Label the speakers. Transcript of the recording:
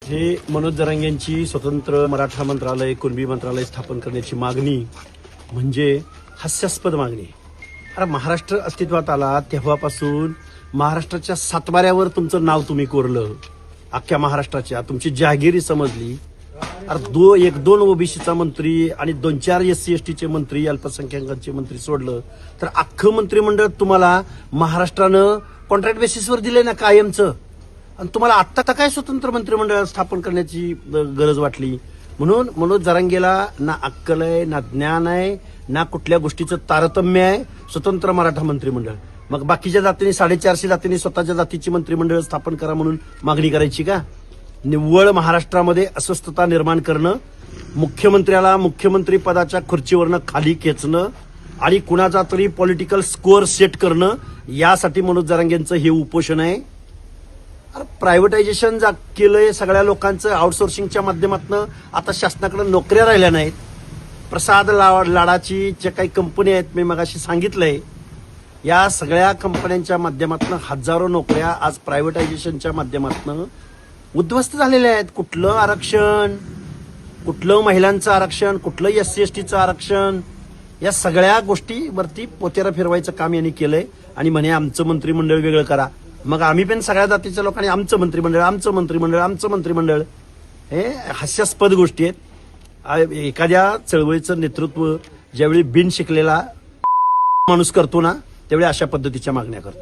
Speaker 1: हे मनोज जरांगे यांची स्वतंत्र मराठा मंत्रालय, कुणबी मंत्रालय स्थापन करण्याची मागणी म्हणजे हास्यास्पद मागणी. अरे महाराष्ट्र अस्तित्वात आला तेव्हापासून महाराष्ट्राच्या सातबाऱ्यावर तुमचं नाव तुम्ही कोरलं. अख्ख्या महाराष्ट्राच्या तुमची जहागिरी समजली. अरे एक दोन ओबीसीचा मंत्री आणि 2-4 SC ST मंत्री, अल्पसंख्याकांचे मंत्री सोडलं तर अख्खं मंत्रिमंडळ तुम्हाला महाराष्ट्रानं कॉन्ट्रॅक्ट बेसिसवर दिले ना कायमचं. आणि तुम्हाला आत्ता काय स्वतंत्र मंत्रिमंडळ स्थापन करण्याची गरज वाटली. म्हणून मनोज जरांगेला ना अक्कल आहे, ना ज्ञान आहे, ना कुठल्या गोष्टीचं तारतम्य आहे. स्वतंत्र मराठा मंत्रिमंडळ, मग बाकीच्या जातींनी 450 जातींनी स्वतःच्या जातीची मंत्रिमंडळ स्थापन करा म्हणून मागणी करायची का? निव्वळ महाराष्ट्रामध्ये अस्वस्थता निर्माण करणं, मुख्यमंत्र्याला मुख्यमंत्री पदाच्या खुर्चीवरनं खाली खेचणं आणि कुणाचा तरी पॉलिटिकल स्कोअर सेट करणं, यासाठी मनोज जरांगेंचं हे उपोषण आहे. प्रायव्हेटायझेशन केलंय सगळ्या लोकांचं आउटसोर्सिंगच्या माध्यमातून. आता शासनाकडे नोकऱ्या राहिल्या नाहीत. प्रसाद लाडाची ज्या काही कंपनी आहेत, मी मगाशी सांगितलंय, या सगळ्या कंपन्यांच्या माध्यमातून हजारो नोकऱ्या आज प्रायव्हेटायझेशनच्या माध्यमातून उद्ध्वस्त झालेल्या आहेत. कुठलं आरक्षण, कुठलं महिलांचं आरक्षण, कुठलं SC STचं आरक्षण, या सगळ्या गोष्टीवरती पोतेरा फिरवायचं काम यांनी केलंय. आणि म्हणे आमचं मंत्रिमंडळ वेगळं करा. मग आम्ही पण सगळ्या जातीच्या लोकांनी आमचं मंत्रिमंडळ हे हास्यास्पद गोष्टी आहेत. एखाद्या चळवळीचं नेतृत्व ज्यावेळी बिन शिकलेला माणूस करतो ना, त्यावेळी अशा पद्धतीच्या मागण्या करतो.